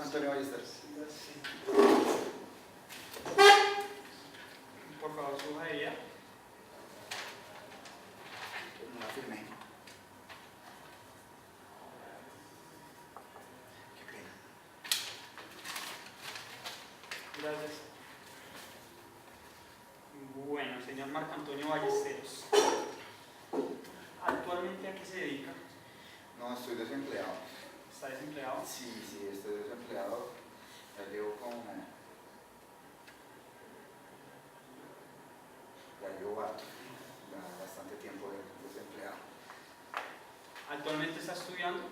Antonio Ballesteros. Por favor, suba de ella. No la firmé. Qué pena. Gracias. Bueno, señor Marco Antonio Ballesteros, ¿actualmente a qué se dedica? No, estoy desempleado. ¿Está desempleado? Sí, estoy desempleado. Ya llevo como... Ya llevo bastante tiempo desempleado. ¿Actualmente está estudiando?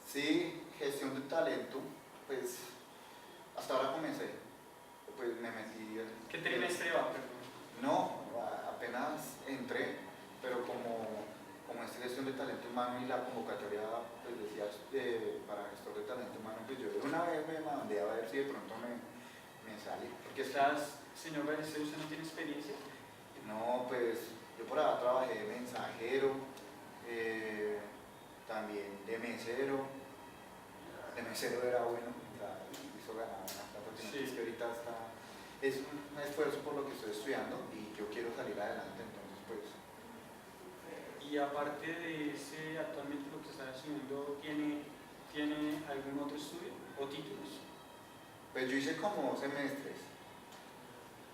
Sí, gestión de talento. Pues hasta ahora comencé. Pues me metí... ¿Qué trimestre va, perdón? No, apenas entré, pero como es gestión de talento humano y la convocatoria, pues decías, para gestor de talento humano, pues yo de una vez me mandé a ver si de pronto me sale. Porque Señor Ballesteros, ¿usted no tiene experiencia? no, pues yo por allá trabajé de mensajero, también de mesero. De mesero era bueno, hizo ganar una plata, Sí. es que ahorita es un esfuerzo por lo que estoy estudiando y yo quiero salir adelante, entonces pues... Y aparte de ese, actualmente lo que está estudiando, ¿tiene algún otro estudio o títulos? Pues yo hice como 2 semestres.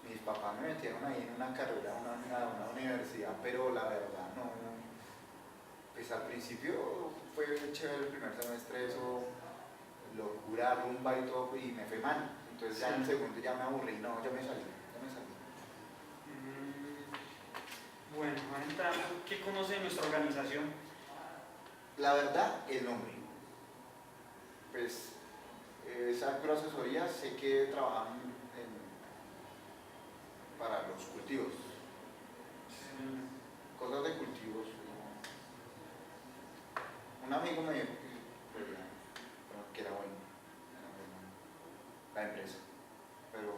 Mis papás me metieron ahí en una carrera, una universidad, pero la verdad no. Pues al principio fue chévere el primer semestre, eso, locura, rumba y todo, y me fue mal. Entonces ya en el segundo ya me aburrí, no, ya me salí. Bueno, ahorita, ¿qué conoce de nuestra organización? La verdad, el nombre. Pues esa asesoría sé que trabajan para los cultivos. Cosas de cultivos. Un amigo me dijo que era bueno la empresa, pero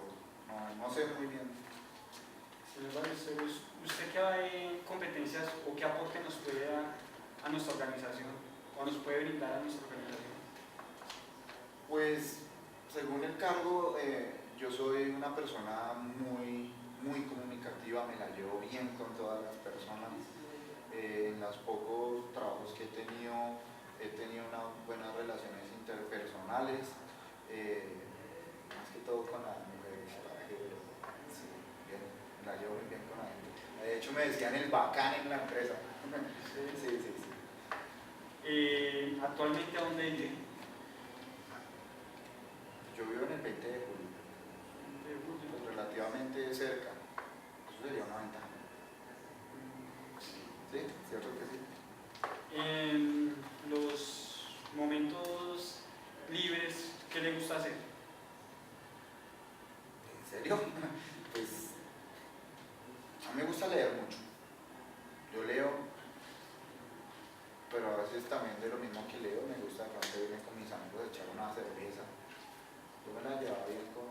no sé muy bien. Señor Ballesteros, ¿usted qué competencias o qué aporte nos puede dar a nuestra organización o nos puede brindar a nuestra organización? Pues según el cargo, yo soy una persona muy comunicativa, me la llevo bien con todas las personas. En los pocos trabajos que he tenido unas buenas relaciones interpersonales, más que todo con las mujeres, sí, bien, me la llevo muy bien con la gente. De hecho me decían el bacán en la empresa. Sí. ¿Actualmente a dónde vive? Yo vivo en el 20 de julio, pues relativamente cerca. Eso sería una ventaja. Sí, cierto que sí. En los momentos libres, ¿qué le gusta hacer? ¿En serio? Pues a mí me gusta leer mucho. Yo leo, pero a veces también de lo mismo que leo me gusta de pronto irme con mis amigos a echar una cerveza. Yo me la llevaba bien con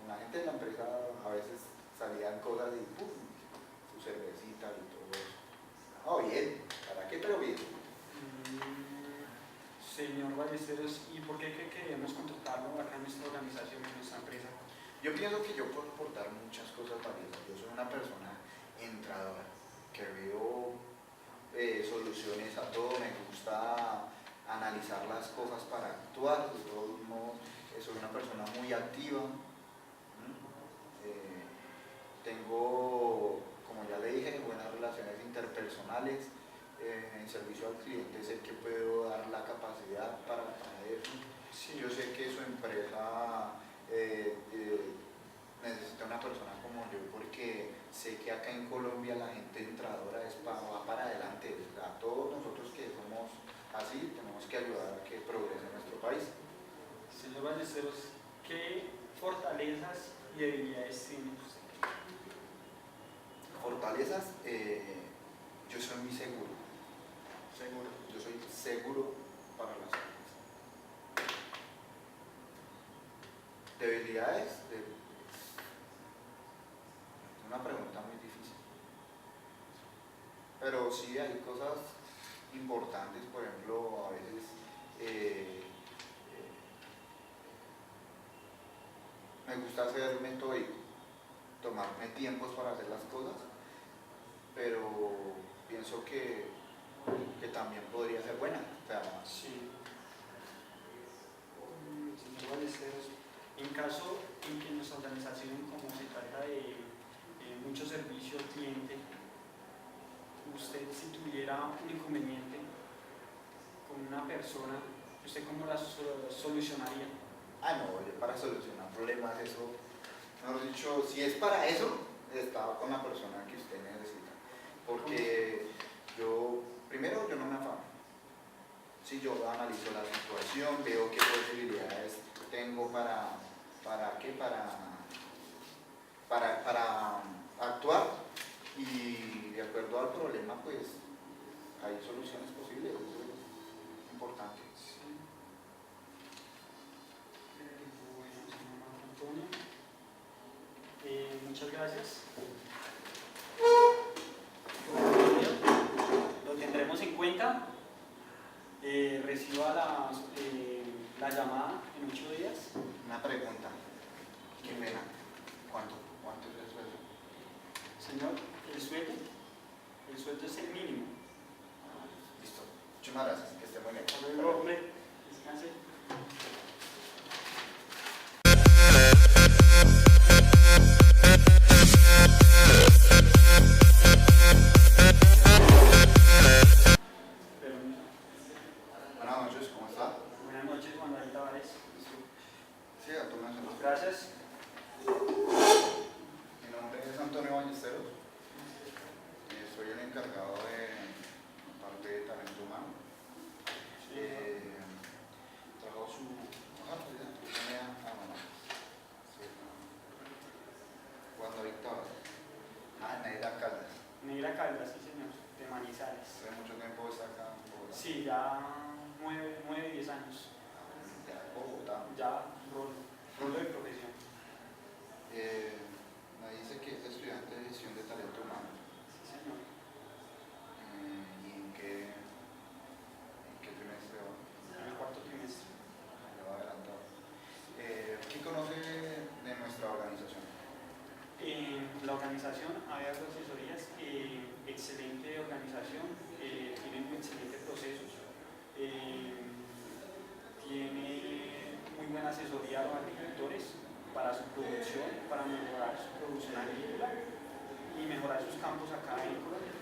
la gente de la empresa, a veces salían cosas y ¡pum! Su cervecita y todo eso. Oh, bien, ¿para qué? Pero bien. Señor Ballesteros, ¿y por qué queremos contratarlo acá en nuestra organización, en nuestra empresa? Yo pienso que yo puedo aportar muchas cosas valiosas. Yo soy una persona entradora, que veo soluciones a todo, me gusta analizar las cosas para actuar, de todos modos, soy una persona muy activa. Tengo, como ya le dije, buenas relaciones interpersonales. En servicio al cliente sé que puedo dar la capacidad para eso. Sí. Yo sé que su empresa necesita una persona como yo, porque sé que acá en Colombia la gente entradora va para adelante. A todos nosotros que somos así tenemos que ayudar a que progrese nuestro país. Señor Ballesteros, ¿qué fortalezas y debilidades tiene usted? Fortalezas, yo soy muy seguro. Yo soy seguro para las cosas. Debilidades, es una pregunta muy difícil. Pero sí hay cosas importantes, por ejemplo, a veces gusta ser metódico, tomarme tiempos para hacer las cosas, pero pienso que también podría ser buena. O sea, Sí. Señor Ballesteros, en caso en que nuestra organización, como se trata de mucho servicio al cliente, usted si tuviera un inconveniente con una persona, ¿usted cómo la solucionaría? no, yo para solucionar problemas, eso, mejor dicho, si es para eso, estaba con la persona que usted necesita. Porque primero yo no me afano. Si yo analizo la situación, veo qué posibilidades tengo para actuar, y de acuerdo al problema, pues hay soluciones posibles. Eso es importante. Sí. Bueno, señor Marco Antonio, muchas gracias. Lo tendremos en cuenta. Reciba la llamada en 8 días. Una pregunta, qué pena, ¿cuánto es el sueldo? Señor, el sueldo es el mínimo. Listo, muchas gracias, que esté muy bien. Hasta luego, hombre. Descanse. Buenas noches, ¿cómo está? Buenas noches, Juan David Tavares. Sí, a tu mención. Gracias. Mi nombre es Antonio Ballesteros. Soy el encargado de la parte de talento humano. Trabajo su Juan David Tavares. Neira Caldas. Negra Caldas, sí señor, de Manizales. Hace mucho tiempo está acá en Bogotá. Sí, ya 9, 10 años. Ya, Bogotá. Ya, rolo de profesión. Me dice que es estudiante de gestión de talento humano. Sí señor. ¿Y en qué trimestre va? En el 4º trimestre. Ya va adelantado. ¿Qué conoce de nuestra organización? La organización, hay varias asesorías, excelente organización, tienen excelentes procesos, tiene muy buena asesoría a los agricultores para su producción, para mejorar su producción agrícola y mejorar sus campos acá en Colombia.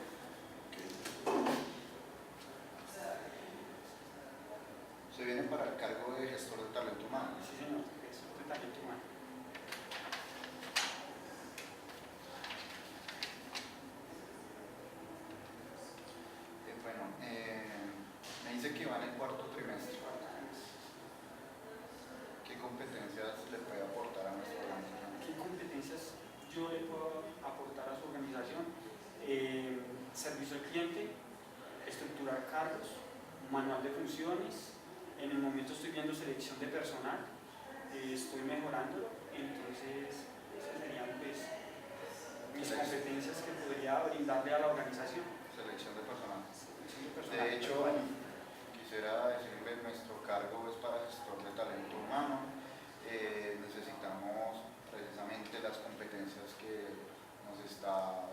Se viene para el cargo de gestor de talento humano. Sí señor, es un talento humano. Me dice que va en el 4º trimestre. ¿Qué competencias le puede aportar a nuestra organización? ¿Qué competencias yo le puedo aportar a su organización? Servicio al cliente, estructurar cargos, manual de funciones. En el momento estoy viendo selección de personal, estoy mejorándolo, entonces esas serían pues mis competencias que podría brindarle a la organización. Selección de personal. De hecho, quisiera decirle, nuestro cargo es para gestor de talento humano. Necesitamos precisamente las competencias que nos está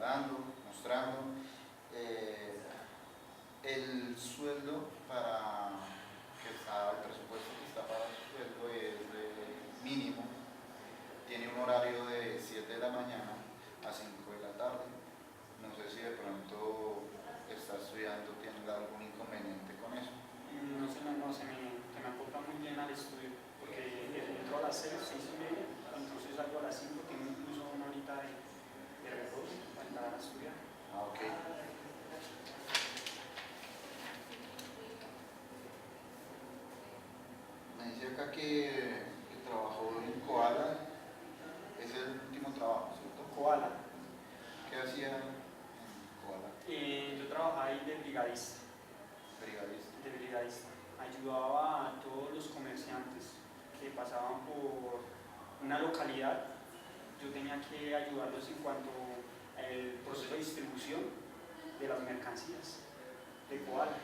mostrando. El sueldo el presupuesto que está para su sueldo es mínimo. Tiene un horario de 7 de la mañana a 5 de la tarde. No sé si de pronto está estudiando, tiene algún inconveniente con eso. No, se me acopla muy bien al estudio, porque entro a las 6:30, entonces salgo a las 5, tengo incluso una horita de reposo para entrar a estudiar. Ok. Me dice acá que trabajó en Koala. Es el último trabajo, ¿cierto? Koala. ¿Qué hacía en Koala? Yo trabajaba ahí de brigadista. Ayudaba a todos los comerciantes que pasaban por una localidad. Yo tenía que ayudarlos en cuanto al proceso de distribución de las mercancías de Koala.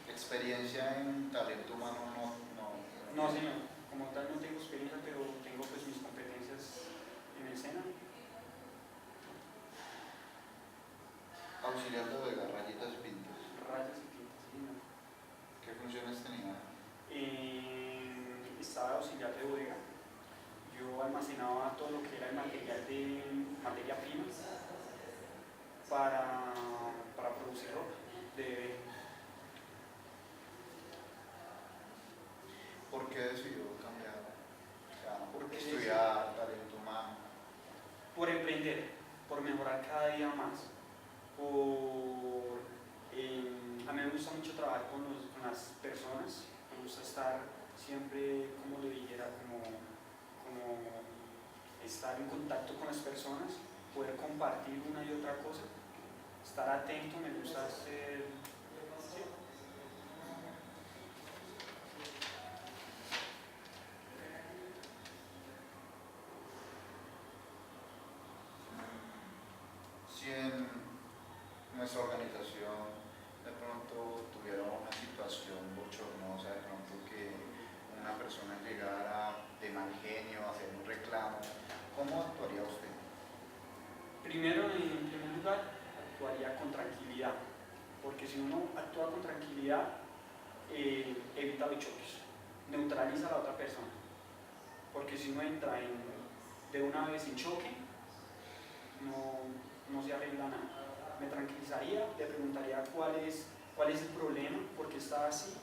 ¿Experiencia en talento humano? No, señor. Como tal no tengo experiencia, pero tengo pues mis competencias en el SENA. Auxiliar de bodega, rayitas y pintas. Rayas y pintas, sí, señor. ¿Qué funciones tenía? Estaba de auxiliar de bodega. Yo almacenaba todo lo que era el material de materia prima para producir ropa de bebé. ¿Por qué decidió cambiar? O sea, Porque estudiar, talento humano. por emprender, por mejorar cada día más, a mí me gusta mucho trabajar con las personas, me gusta estar siempre, como le dijera, como estar en contacto con las personas, poder compartir una y otra cosa, estar atento, me gusta ser... ¿sí? Si en nuestra organización de pronto tuviera una situación bochornosa, de pronto que una persona llegara de mal genio a hacer un reclamo, ¿cómo actuaría usted? Primero, en primer lugar, actuaría con tranquilidad, porque si uno actúa con tranquilidad, evita los choques, neutraliza a la otra persona, porque si uno entra de una vez en choque, no se arregla nada. Me tranquilizaría, le preguntaría cuál es el problema, por qué está así,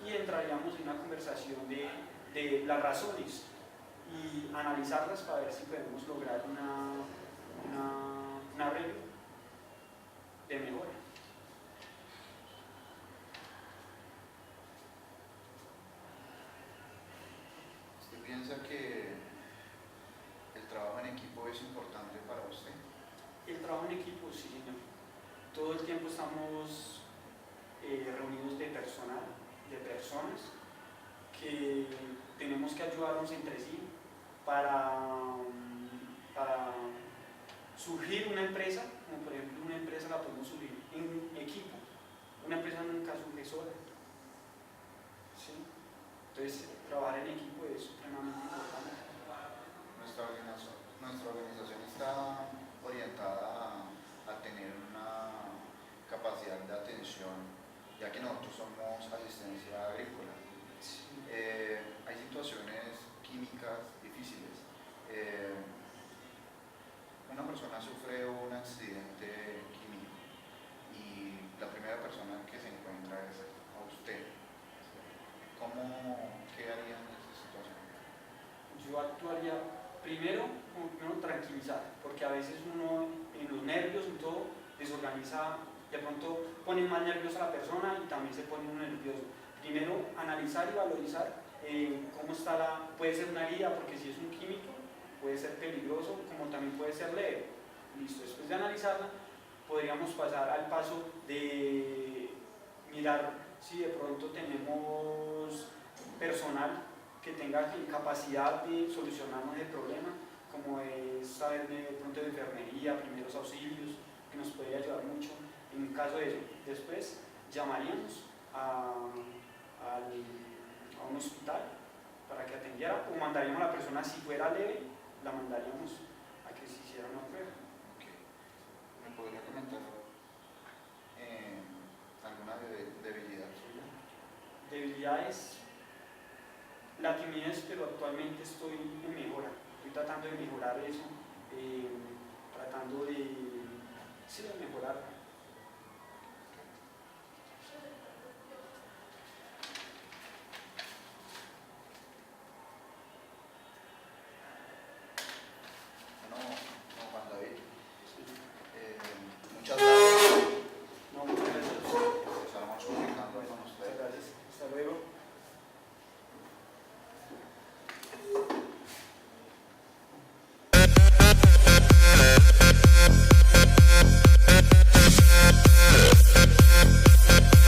y entraríamos en una conversación de las razones y analizarlas para ver si podemos lograr un arreglo de mejora. ¿Usted piensa que el trabajo en equipo es importante para usted? El trabajo en equipo, sí, señor. Todo el tiempo estamos reunidos de personas que tenemos que ayudarnos entre sí para surgir una empresa, como por ejemplo una empresa la podemos surgir en equipo. Una empresa nunca surge sola. ¿Sí? Entonces, trabajar en equipo es supremamente importante. Nuestra organización está orientada a tener una capacidad de atención, ya que nosotros somos asistencia agrícola. Sí. Hay situaciones químicas difíciles. Una persona sufre un accidente químico y la primera persona que se encuentra es a usted. ¿Qué haría en esa situación? Yo actuaría primero tranquilizar, porque a veces uno en los nervios y todo desorganiza, de pronto pone más nerviosa a la persona y también se pone uno nervioso. Primero analizar y valorizar cómo está puede ser una herida, porque si es un químico puede ser peligroso, como también puede ser leve. Listo, después de analizarla podríamos pasar al paso de mirar si de pronto tenemos personal que tenga capacidad de solucionarnos el problema, como es saber de pronto de enfermería, primeros auxilios, que nos puede ayudar mucho en caso de eso. Después llamaríamos a un hospital para que atendiera, o mandaríamos a la persona, si fuera leve, la mandaríamos a que se hiciera una prueba. Okay. ¿Me podría comentar alguna debilidad suya? Debilidades, la timidez, pero actualmente estoy en mejora, estoy tratando de mejorar eso, tratando de mejorar